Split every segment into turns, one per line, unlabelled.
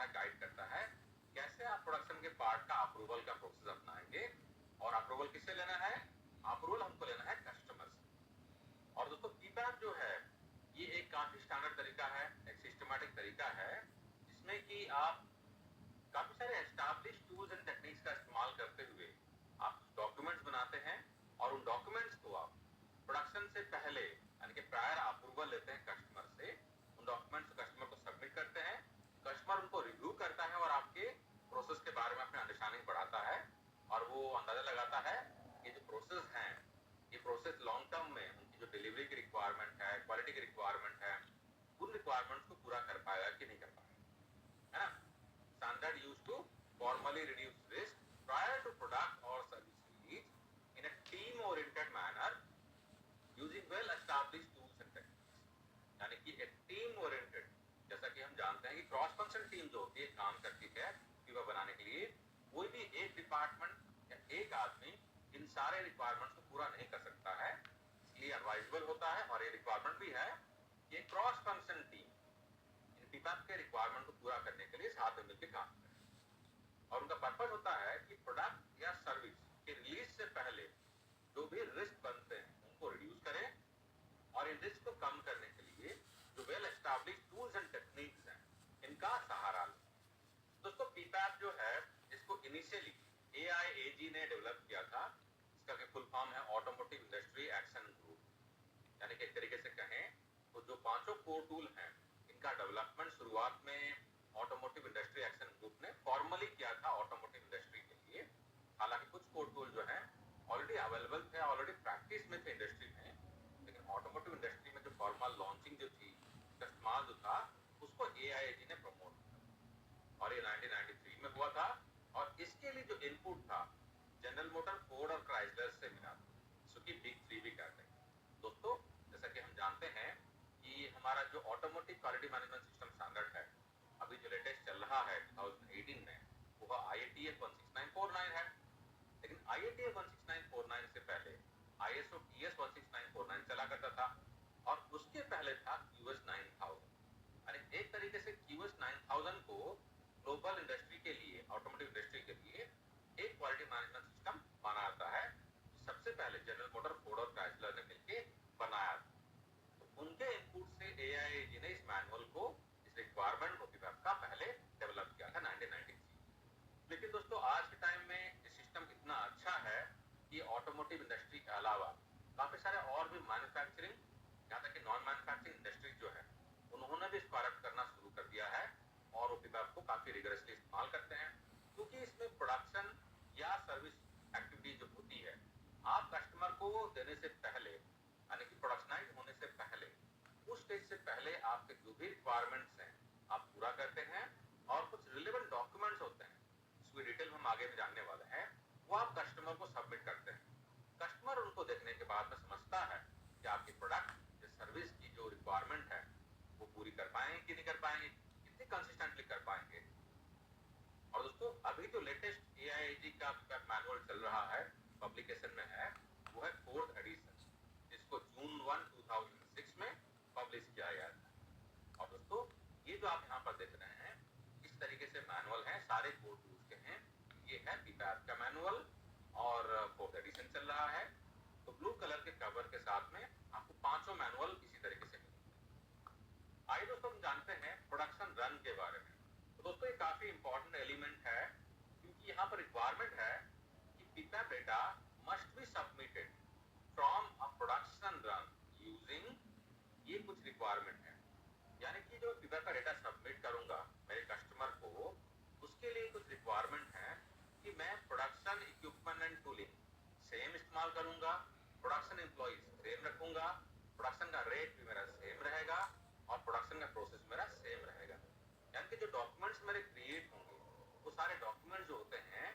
है, गाइड करता है कैसे आप प्रोडक्शन के पार्ट का अप्रूवल का प्रोसेस अपनाएंगे। और अप्रूवल किससे लेना है? अप्रूवल हमको लेना है कस्टमर से। और दोस्तों PPAP जो है ये एक काफी स्टैंडर्ड तरीका है, एक सिस्टमैटिक तरीका है, जिसमें कि आप काफी सारे एस्टैब्लिश टूल्स एंड टेक्निक्स का इस्तेमाल करते हुए आप डॉक्यूमेंट्स बनाते हैं और उन डॉक्यूमेंट्स को आप प्रोडक्शन से पहले यानी कि प्रायर अप्रूवल लेते हैं कस्टमर से, उन डॉक्यूमेंट्स को कस्टमर को सबमिट करते हैं, कस्टमर उनको रिव्यू करता है और आपके प्रोसेस के बारे में अपनी अंडरस्टैंडिंग बढ़ाता है और वो अंदाजा लगाता है कि जो प्रोसेस हैं ये प्रोसेस लॉन्ग टर्म में उनकी जो डिलीवरी की रिक्वायरमेंट है, क्वालिटी की रिक्वायरमेंट है, उन रिक्वायरमेंट्स को पूरा कर पाएगा कि नहीं कर पाएगा, है ना। Standard used to formally reduce risk prior to product or service release in a team-oriented manner using well-established tools and techniques. यानी कि एक team-oriented, जैसा कि हम जानते हैं कि क्रॉस फंक्शन टीम जो होती है काम करती है PPAP बनाने के लिए, कोई भी एक डिपार्टमेंट या एक आदमी इन सारे रिक्वायरमेंट्स को पूरा नहीं कर सकता है, इसलिए एडवाइजेबल होता है और ये रिक्वायरमेंट भी है कि क्रॉस फंक्शन टीम PPAP के रिक्वायरमेंट को पूरा करने के लिए साथ में मिलकर काम करें। और उनका पर्पस होता है कि प्रोडक्ट या सर्विस के रिलीज से पहले जो भी रिस्क बनते हैं उनको रिड्यूस करें और इन रिस्क को कम करने के लिए जो well establish tools and techniques हैं इनका सहारा लें। दोस्तों PPAP जो है इसको इनिशियली AIAG ने डेवलप किया था। इसका फुल फॉर्म है ऑटोमोटिव इंडस्ट्री एक्शन ग्रुप, यानी कि एक तरीके से कहें तो जो पांचों कोर टूल हैं इनका डेवलपमेंट शुरुआत में ऑटोमोटिव इंडस्ट्री एक्शन ग्रुप ने फॉर्मली किया था ऑटोमोटिव इंडस्ट्री के लिए। हालांकि कुछ कोर टूल जो हैं ऑलरेडी अवेलेबल थे, ऑलरेडी प्रैक्टिस में थे इंडस्ट्री में, लेकिन ऑटोमोटिव इंडस्ट्री में जो फॉर्मल लॉन्चिंग जो थी, इस्तेमाल जो था, उसको AIAG ने प्रमोट किया और ये 1993 में हुआ था। और इसके लिए जो इनपुट था जनरल मोटर, फोर्ड और क्राइसलर से मिला था, जिसकी बिग 3 भी कहते हैं। दोस्तों जैसा कि हम जानते हैं कि हमारा जो automotive quality management system standard है अभी जो लेटेस्ट चल रहा है 2018 में, वो IATF 16949 है। लेकिन IATF 16949 से पहले ISO TS 16949 चला करता था और उसके पहले था QS 9000। यानी एक तरीके से QS 9000 को ग्लोबल इंडस्ट्री के लिए, ऑटोमोटिव इंडस्ट्री के लिए एक क्वालिटी मैनेजमेंट सिस्टम माना जाता है। सबसे पहले जनरल मोटर, फोर्ड और क्राइसलर ने मिलकर बनाया था। तो उनके इनपुट से AIAG ने इस मैनुअल को, इस रिक्वायरमेंट को PPAP का पहले डेवलप किया था 1993। लेकिन दोस्तों आज के टाइम में ये सिस्टम इतना अच्छा है कि ऑटोमोटिव इंडस्ट्री के अलावा काफी सारे और भी मैन्युफैक्चरिंग, यहाँ तक कि नॉन मैन्युफैक्चरिंग इंडस्ट्री जो है उन्होंने भी इसको अडॉप्ट करना शुरू कर दिया है और वो PPAP को काफी रिगरसली इस्तेमाल करते हैं, क्योंकि इसमें प्रोडक्शन या सर्विस एक्टिविटी जो होती है आप कस्टमर को देने से पहले, यानी कि प्रोडक्शनाइज होने से पहले, उस स्टेज से पहले आपके जो भी रिक्वायरमेंट्स हैं आप पूरा करते हैं और कुछ रिलेवेंट डॉक्यूमेंट्स होते हैं इसकी डिटेल हम आगे भी जानने वाले हैं, वो आप कस्टमर को सबमिट करते हैं। कस्टमर उनको देखने के बाद में समझता है कि आपकी प्रोडक्ट या सर्विस की जो रिक्वायरमेंट है वो पूरी कर पाएंगे कि नहीं कर पाएंगे, कितनी कंसिस्टेंटली कर पाएंगे। और दोस्तों अभी जो लेटेस्ट AIAG का मैनुअल चल रहा है, पब्लिकेशन में है, वो है 4th एडिशन, जिसको जून 1, 2006 में पब्लिश किया गया था। और दोस्तों ये जो आप यहाँ पर देख रहे हैं इस तरीके से मैनुअल है, सारे कोर टूल्स के हैं। ये है PPAP का मैनुअल और 4th एडिशन चल रहा है। तो ब्लू कलर के कवर के साथ में आपको पांचों मैनुअल इसी तरीके से मिलेंगे। आइए दोस्तों हम जानते हैं प्रोडक्शन रन के बारे में। तो दोस्तों ये काफी इंपॉर्टेंट एलिमेंट है, क्योंकि यहाँ पर रिक्वायरमेंट है कि PPAP data must be submitted from a production run using, ये कुछ रिक्वायरमेंट है। यानी कि जो PPAP का डेटा सबमिट करूंगा मेरे कस्टमर को, उसके लिए कुछ रिक्वायरमेंट है कि मैं production equipment and tooling same इस्तेमाल करूंगा, प्रोडक्शन एम्प्लॉइज सेम रखूंगा, प्रोडक्शन का रेट भी मेरा सेम रहेगा और प्रोडक्शन का प्रोसेस मेरा सेम रहेगा। यानी कि जो डॉक्यूमेंट्स मेरे क्रिएट होंगे वो सारे डॉक्यूमेंट्स जो होते हैं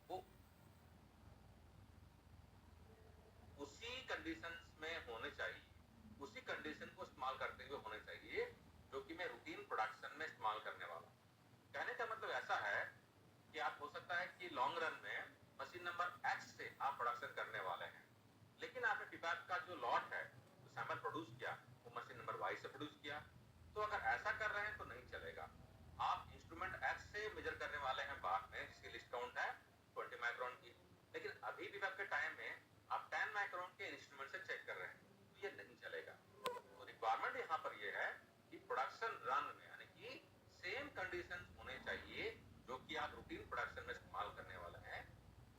वो उसी कंडीशंस में होने चाहिए, उसी कंडीशन को इस्तेमाल करते हुए होने चाहिए जो कि मैं रूटीन प्रोडक्शन में इस्तेमाल करने वाला हूं। कहने का मतलब ऐसा है कि आप हो सकता है कि लॉन्ग रन में मशीन नंबर X से आप प्रोडक्शन करने वाले हैं, लेकिन आपने PPAP का जो लॉट है जो सैंपल प्रोड्यूस किया वो मशीन नंबर Y से प्रोड्यूस किया। तो अगर ऐसा कर रहे हैं तो नहीं चलेगा। आप इंस्ट्रूमेंट X से मेजर करने वाले हैं बाद में, जिसकी लिस्ट काउंट है 20 माइक्रोन की, लेकिन अभी भी आपके टाइम में आप 10 माइक्रोन के इंस्ट्रूमेंट से चेक कर रहे हैं, तो ये नहीं चलेगा। तो रिक्वायरमेंट यहाँ पर ये है कि प्रोडक्शन रन में यानी कि सेम कंडीशंस होने चाहिए जो कि आप रूटीन प्रोडक्शन में इस्तेमाल करने वाले हैं।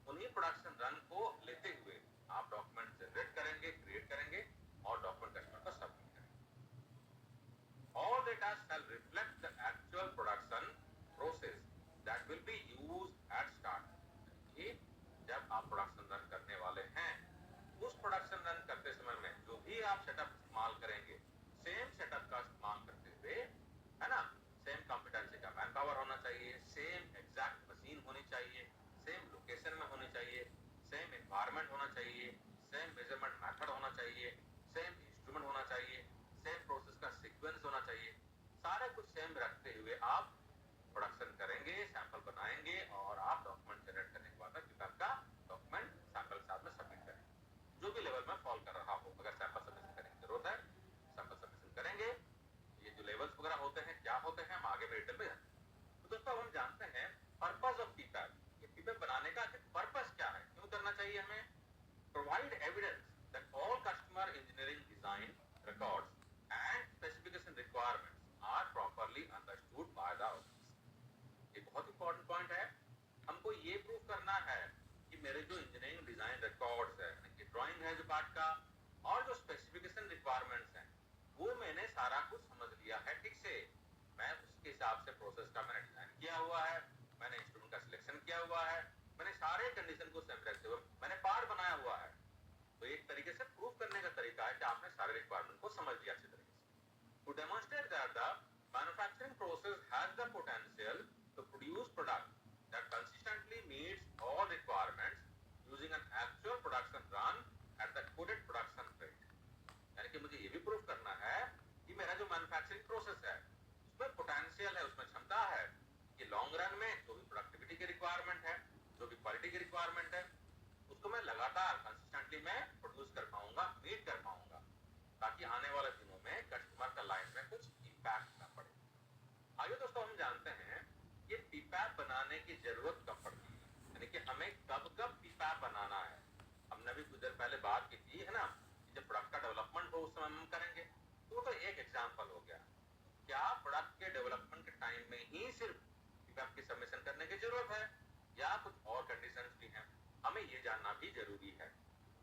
उन्हीं प्रोडक्शन रन को लेते हुए आप डॉक्यूमेंट जनरेट करेंगे, क्रिएट करेंगे और डॉक्यूमेंट कस्टमर को सबमिट करेंगे। All data shall reflect the actual production process that will be used at start. कि जब आप प्रोडक्शन रन करने वाले हैं, उस प्रोडक्शन रन करते समय में जो भी आप सेटअप इस्तेमाल करेंगे, सेम सेटअप का इस्तेमाल करते हुए, है ना, सेम कॉम्पिटेंसी का मैन पावर होना चाहिए, सेम एग्जैक्ट मशीन होनी चाहिए, सेम लोकेशन में होनी चाहिए, सेम एनवायरनमेंट होना चाहिए, सेम मेजरमेंट मेथड होना चाहिए, सेम इंस्ट्रूमेंट होना चाहिए, सेम प्रोसेस का सीक्वेंस होना चाहिए। सारे कुछ सेम रखते हुए आप प्रोडक्शन करेंगे, सैंपल बनाएंगे और आप डॉक्यूमेंट जनरेट करने के बाद में आपका डॉक्यूमेंट सैंपल के साथ में सबमिट करेंगे। जो भी लेवल में फॉल कर रहा हो, अगर सैंपल सबमिशन करने की जरूरत है, सैंपल सबमिशन करेंगे। ये जो लेवल्स वगैरह होते हैं, क्या होते हैं, हम आगे में डिटेल में जानेंगे। तो दोस्तों, हम जानते हैं पर्पस ऑफ पीपैप। ये पीपैप बनाने का पर्पस क्या है, क्यों करना चाहिए हमें? Provide evidence that all customer engineering design records and specification requirements are properly understood by the audience. ये बहुत इंपॉर्टेंट पॉइंट है। हमको ये प्रूव करना है कि मेरे जो इंजीनियरिंग डिजाइन रिकॉर्ड्स है, यानी कि ड्राइंग है जो पार्ट का, और जो स्पेसिफिकेशन रिक्वायरमेंट्स हैं, वो मैंने सारा कुछ समझ लिया है ठीक से। मैं उसके हिसाब से प्रोसेस का मैंने डिजाइन किया हुआ है, मैंने इंस्ट्रूमेंट का सिलेक्शन किया हुआ है, मैंने सारे कंडीशन को सेम रखते हुए मैंने पार्ट बनाया हुआ है। तो एक तरीके से प्रूव करने का तरीका है कि आपने सारे रिक्वायरमेंट को समझ लिया अच्छे तरीके से। To demonstrate that the manufacturing process has the potential to produce product that consistently meets all requirements using an actual production run at the coded production rate. यानी कि मुझे ये भी प्रूव करना है कि मेरा जो मैन्युफैक्चरिंग प्रोसेस है उसमें पोटेंशियल है, उसमें क्षमता है कि लॉन्ग रन में जो भी प्रोडक्टिविटी की रिक्वायरमेंट है, जो भी क्वालिटी की रिक्वायरमेंट है, उसको मैं लगातार कंसिस्टेंटली मैं प्रोड्यूस कर पाऊंगा, मीट कर पाऊंगा, ताकि आने वाले दिनों में कस्टमर का लाइफ में कुछ इंपैक्ट ना पड़े। आइए दोस्तों, हम जानते हैं ये पीपैप बनाने की जरूरत कब पड़ती है, यानी कि हमें कब कब पीपैप बनाना है। हमने भी कुछ देर पहले बात की थी, है ना, कि जब प्रोडक्ट का डेवलपमेंट हो उस समय हम करेंगे। तो एक एग्जांपल हो गया। क्या प्रोडक्ट के डेवलपमेंट के टाइम में ही सिर्फ पीपैप की सबमिशन करने की जरूरत है या कुछ और कंडीशंस भी हैं? हमें ये जानना भी जरूरी है।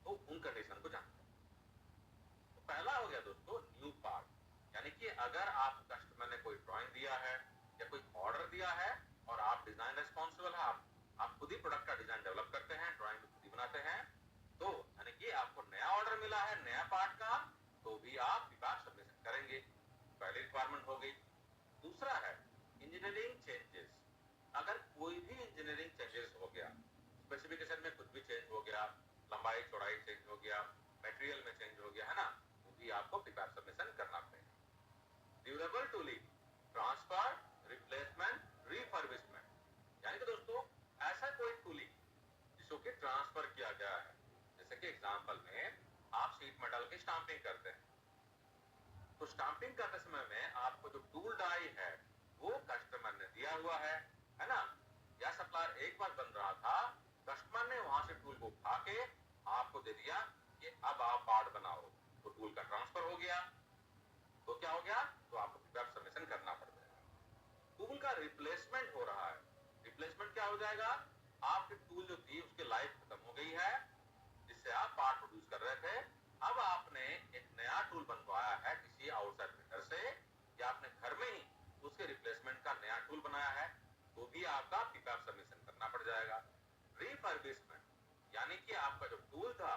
तो उन कंडीशन को जानते हैं। तो पहला हो गया दोस्तों न्यू पार्ट, यानी कि अगर आप कस्टमर ने कोई ड्राइंग दिया है या कोई ऑर्डर दिया है और आप डिजाइन रिस्पॉन्सिबल है, आप खुद ही प्रोडक्ट का डिजाइन डेवलप करते हैं, ड्राइंग खुद ही बनाते हैं, तो यानी कि आपको नया ऑर्डर मिला है नया पार्ट का, तो भी आप पीपैप सबमिशन करेंगे। पहली रिक्वायरमेंट हो गई। दूसरा है इंजीनियरिंग चेंजेस। अगर कोई भी इंजीनियरिंग चेंजेस हो गया, स्पेसिफिकेशन में कुछ भी चेंज हो गया, लंबाई चौड़ाई चेंज हो गया, मटेरियल में चेंज हो गया, है ना, वो भी आपको पीपैप सबमिशन करना पड़ेगा। Durable tooling, transfer, replacement, refurbishment, यानी कि दोस्तों ऐसा कोई टूलिंग जिसको कि ट्रांसफर किया गया है, जैसे कि एग्जांपल में आप शीट मेटल की स्टांपिंग करते हैं, तो स्टांपिंग करते समय में आपको जो टूल डाई है वो कस्टमर ने दिया हुआ है ना, या सप्लायर एक बार बन रहा था, कस्टमर ने वहां से टूल को उठा के आपको दे दिया कि अब आप पार्ट बनाओ, तो टूल का ट्रांसफर हो गया। तो क्या हो गया? तो आपको पीपैप सबमिशन करना पड़ जाएगा। टूल का रिप्लेसमेंट हो रहा है। रिप्लेसमेंट क्या हो जाएगा? आपकी टूल जो थी उसकी लाइफ खत्म हो गई है, जिससे आप पार्ट प्रोड्यूस कर रहे थे, अब आपने एक नया टूल बनवाया है किसी आउटसाइड वेंडर से, या आपने घर में ही उसके रिप्लेसमेंट का नया टूल बनाया है, तो भी आपका पीपैप सबमिशन करना पड़ जाएगा। रिफर्बिशमेंट, यानी कि आपका जो टूल था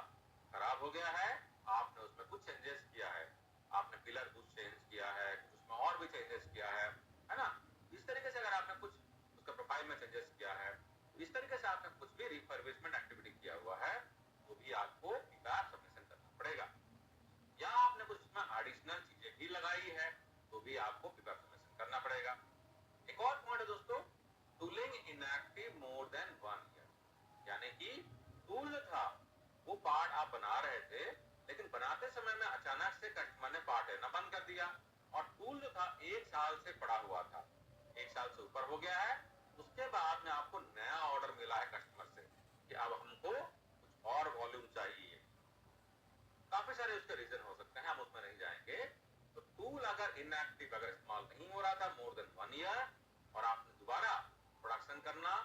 खराब हो गया है, आपने उसमें कुछ चेंजेस किया है, आपने पिलर कुछ चेंज किया है, उसमें और भी चेंजेस किया है ना, इस तरीके से अगर आपने कुछ उसका प्रोफाइल में चेंजेस किया है, इस तरीके से आपने कुछ भी रिफर्बिशमेंट एक्टिविटी किया हुआ है, तो भी आपको पीपैप सबमिशन करना पड़ेगा। या आपने कुछ उसमें एडिशनल चीजें भी लगाई है, तो भी आपको पीपैप सबमिशन करना पड़ेगा। एक और पॉइंट है दोस्तों, tooling inactive more than 1 year, यानी कि टूल था वो पार्ट आप बना रहे थे, लेकिन बनाते समय में अचानक से कस्टमर ने पार्ट लेना बंद कर दिया और टूल जो था 1 साल से पड़ा हुआ था, 1 साल से ऊपर हो गया है, उसके बाद में आपको नया ऑर्डर मिला है कस्टमर से कि अब हमको कुछ और वॉल्यूम चाहिए। काफी सारे उसके रीजन हो सकते हैं, हम उसमें नहीं जाएंगे। तो टूल अगर इनएक्टिव, अगर इस्तेमाल नहीं हो रहा था मोर देन 1 ईयर, और आपने दोबारा प्रोडक्शन करना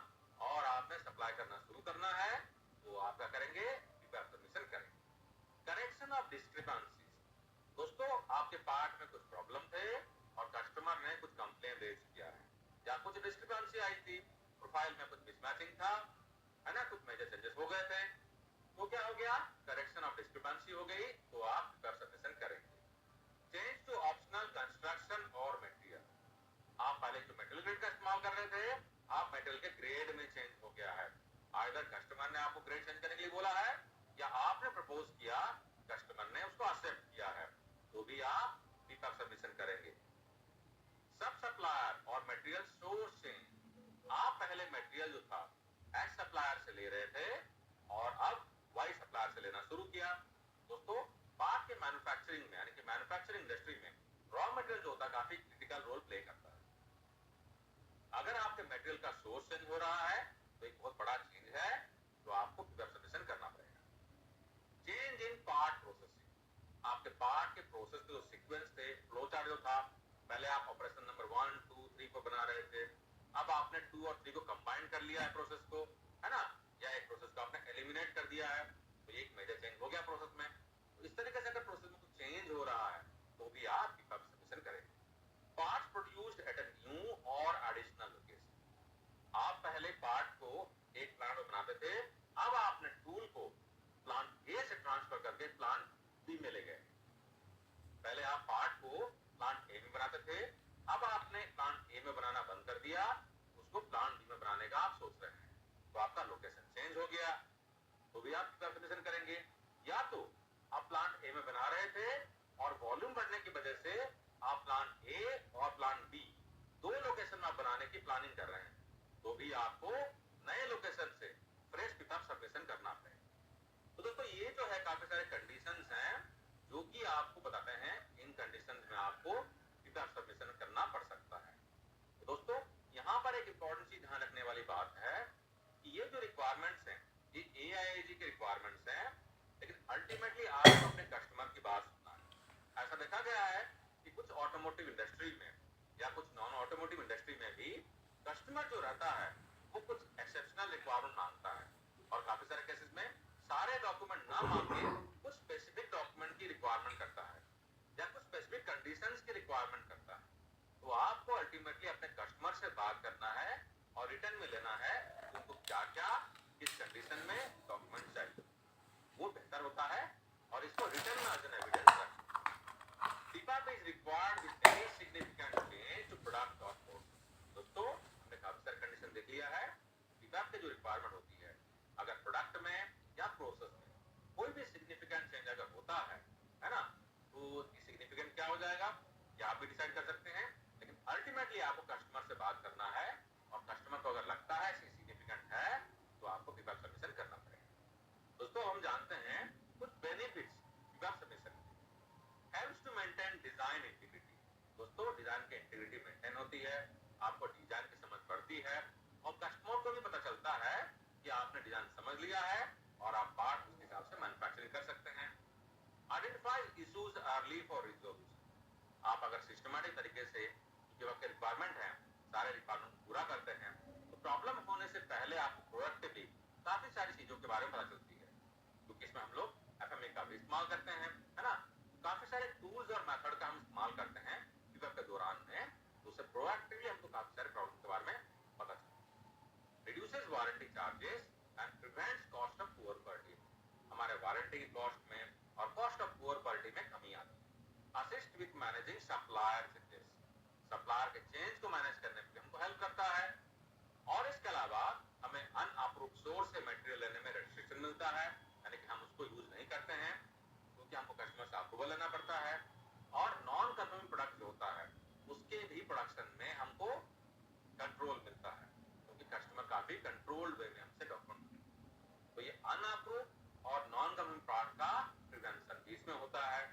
और आपने सप्लाई करना शुरू करना है, तो आप क्या करेंगे, PPAP सबमिशन करेंगे। Correction of discrepancies. दोस्तों, आपके पार्ट में कुछ प्रॉब्लम थे और कस्टमर ने कुछ कंप्लेन रेज किया है, या कुछ डिस्क्रिपेंसी आई थी, प्रोफाइल में कुछ मिसमैचिंग था, है ना, कुछ मेजर चेंजेस हो गए थे, तो क्या हो गया, करेक्शन ऑफ डिस्क्रिपेंसी हो गई, तो आप PPAP सबमिशन करेंगे। चेंज टू ऑप्शनल कंस्ट्रक्शन और मटेरियल। आप पहले जो मटेरियल ग्रेड का इस्तेमाल कर रहे थे, आप मटेरियल के ग्रेड में चेंज हो गया है। आइदर कस्टमर ने आपको ग्रेड चेंज करने के लिए बोला है, या आपने प्रपोज किया, कस्टमर ने उसको एक्सेप्ट किया है, तो भी आप PPAP सबमिशन करेंगे। सब सप्लायर और मटेरियल सोर्स चेंज। आप पहले मटेरियल जो था एक्स सप्लायर से ले रहे थे और अब वाई सप्लायर से लेना शुरू किया। दोस्तों, पार्ट के मैन्युफैक्चरिंग में, यानी कि मैन्युफैक्चरिंग इंडस्ट्री में रॉ मटेरियल जो होता है काफी क्रिटिकल रोल प्ले करता है। अगर आपके मटेरियल का सोर्स चेंज हो रहा है तो एक बहुत बड़ा चीज है, जो आपको PPAP सबमिशन करना पड़ेगा। Change in part processing. आपके पार्ट के प्रोसेस के जो सीक्वेंस थे, फ्लो चार्ट जो था, पहले आप ऑपरेशन नंबर 1, 2, 3 को बना रहे थे, अब आपने 2 और 3 को कंबाइन कर लिया है प्रोसेस को, है ना, या एक प्रोसेस को आपने एलिमिनेट कर दिया है, तो एक मेजर चेंज हो गया प्रोसेस में। तो इस तरीके से अगर प्रोसेस में कुछ चेंज हो रहा है तो भी आप PPAP सबमिशन करेंगे। Parts produced at a new और एडिशनल लोकेशन। आप पहले पार्ट को एक प्लांट में बनाते थे, अब आपने टूल को प्लांट ए से ट्रांसफर करके प्लांट बी में ले गए। पहले आप पार्ट को प्लांट ए में बनाते थे, अब आपने प्लांट ए में बनाना बंद कर दिया, उसको प्लांट बी में बनाने का आप सोच रहे हैं, तो आपका लोकेशन चेंज हो गया, तो भी आप PPAP सबमिशन करेंगे। या तो आप प्लांट ए में बना रहे थे और वॉल्यूम बढ़ने की वजह से आप प्लांट ए और प्लांट बी दो लोकेशन में बनाने की प्लानिंग कर रहे हैं, तो भी आपको नए लोकेशन से फ्रेश PPAP सबमिशन करना पड़ेगा। तो दोस्तों, ये जो है काफी सारे कंडीशंस हैं जो कि आपको बताते हैं, इन कंडीशंस में आपको PPAP सबमिशन करना पड़ सकता है। तो दोस्तों, यहाँ पर एक इंपॉर्टेंट चीज ध्यान रखने वाली बात है कि ये जो रिक्वायरमेंट्स हैं, ये AIAG के रिक्वायरमेंट्स हैं, लेकिन अल्टीमेटली आपको अपने कस्टमर की बात सुनना है। ऐसा देखा गया है कि कुछ ऑटोमोटिव इंडस्ट्री में या कुछ नॉन ऑटोमोटिव इंडस्ट्री में भी कस्टमर जो रहता है वो कुछ एक्सेप्शनल रिक्वायरमेंट मांगता है, और काफी सारे केसेस में सारे डॉक्यूमेंट ना मांग के कुछ स्पेसिफिक डॉक्यूमेंट की रिक्वायरमेंट करता है, या कुछ स्पेसिफिक कंडीशंस की रिक्वायरमेंट करता है। तो आपको अल्टीमेटली अपने कस्टमर से बात करना है और रिटर्न में लेना है उनको क्या क्या किस कंडीशन में डॉक्यूमेंट चाहिए, वो बेहतर होता है, और इसको रिटर्न में एज एन एविडेंस रखें। PPAP is required with any significant change to product or process। दोस्तों, हमने काफी सारे कंडीशन देख लिया है। PPAP की जो रिक्वायरमेंट होती है, अगर प्रोडक्ट में या प्रोसेस में कोई भी सिग्निफिकेंट चेंज अगर होता है ना, तो सिग्निफिकेंट क्या हो जाएगा ये आप भी डिसाइड कर सकते हैं, लेकिन अल्टीमेटली आपको कस्टमर से बात करना है, और कस्टमर को अगर लगता है सिग्निफिकेंट है तो आपको PPAP सबमिशन करना पड़ेगा। दोस्तों, हम जानते हैं कुछ बेनिफिट्स PPAP सबमिशन के। Helps to maintain design integrity. दोस्तों, डिजाइन की इंटीग्रिटी मेंटेन होती है, आपको डिजाइन की समझ बढ़ती है, और कस्टमर को भी पता चलता है कि आपने डिजाइन समझ लिया है और आप पार्ट उस हिसाब से मैन्युफैक्चरिंग कर सकते हैं। Identify issues early for resolution. आप अगर सिस्टमैटिक तरीके से जो आपके रिक्वायरमेंट है सारे रिक्वायरमेंट पूरा करते हैं, तो प्रॉब्लम होने से पहले आपको प्रोएक्टिवली काफी सारी चीजों के बारे में पता चलती है, क्योंकि इसमें हम लोग FMA का भी इस्तेमाल करते हैं, है ना, काफी सारे टूल्स और मेथड का हम इस्तेमाल करते हैं PPAP के दौरान में, तो उससे प्रोएक्टिवली हमको काफी सारे प्रॉब्लम के बारे में पता चलता है। Reduces warranty charges and prevents cost of poor quality. हमारे वारंटी की कॉस्ट में और कॉस्ट ऑफ पुअर क्वालिटी में कमी आती है। Assist with managing supplier changes. Supplier के चेंज को मैनेज करने में भी हमको हेल्प करता है, और इसके अलावा हमें अनअप्रूव्ड सोर्स से मटेरियल लेने में रेस्ट्रिक्शन मिलता है, यानी कि हम उसको यूज नहीं करते हैं क्योंकि हमको कस्टमर से अप्रूवल लेना पड़ता है। और नॉन कंफर्मिंग प्रोडक्ट जो होता है उसके भी प्रोडक्शन में हमको कंट्रोल मिलता है, क्योंकि कस्टमर काफी कंट्रोल्ड वे में हमसे डॉक्यूमेंट। तो ये अनअप्रूव्ड और नॉन कंफर्मिंग प्रोडक्ट का प्रिवेंशन भी इसमें होता है।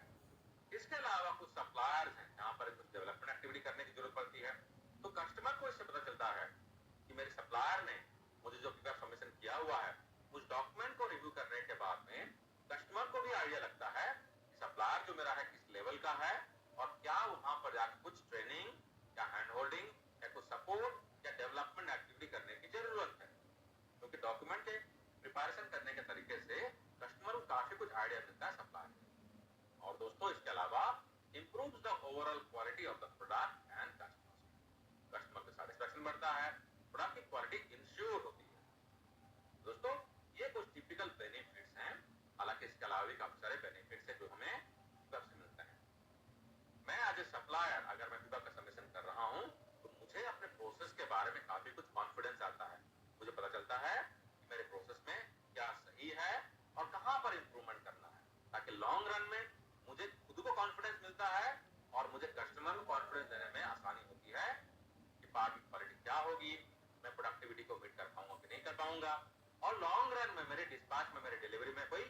इसके अलावा कुछ सप्लायर्स हैं जहां पर कुछ डेवलपमेंट एक्टिविटी करने की जरूरत पड़ती है, तो कस्टमर को इससे पता चलता है कि मेरे सप्लायर ने मुझे जो फीडबैक सबमिशन किया हुआ है, उस डॉक्यूमेंट को रिव्यू करने के बाद में कस्टमर को भी आइडिया लगता है कि सप्लायर जो मेरा है किस लेवल का है और क्या वहां पर जाकर कुछ ट्रेनिंग या हैंड होल्डिंग या कुछ सपोर्ट या डेवलपमेंट एक्टिविटी करने की जरूरत है, क्योंकि डॉक्यूमेंट के प्रिपरेशन करने के तरीके से कस्टमर को काफी कुछ आइडिया मिलता है सप्लायर। और दोस्तों इसके अलावा improves the overall quality of the product and customer का सेटिस्फैक्शन बढ़ता है, प्रोडक्ट की क्वालिटी इंश्योर होती है। दोस्तों ये कुछ टिपिकल बेनिफिट्स हैं, हालांकि इसके अलावा भी काफी सारे बेनिफिट्स हैं जो हमें फीडबैक से मिलते हैं। मैं एज ए सप्लायर अगर मैं फीडबैक का सबमिशन कर रहा हूं तो मुझे अपने प्रोसेस के बारे में काफी कुछ कॉन्फिडेंस आता है। मुझे पता चलता है कि मेरे प्रोसेस में क्या सही है और कहां पर इंप्रूवमेंट करना है, ताकि लॉन्ग रन में मुझे खुद को कॉन्फिडेंस मिलता है और मुझे कस्टमर को कॉन्फिडेंस देने में आसानी होती है कि पार्ट की क्वालिटी क्या होगी, मैं प्रोडक्टिविटी को मीट कर पाऊंगा कि नहीं कर पाऊंगा, और लॉन्ग रन में मेरे डिस्पैच में, मेरे डिलीवरी में कोई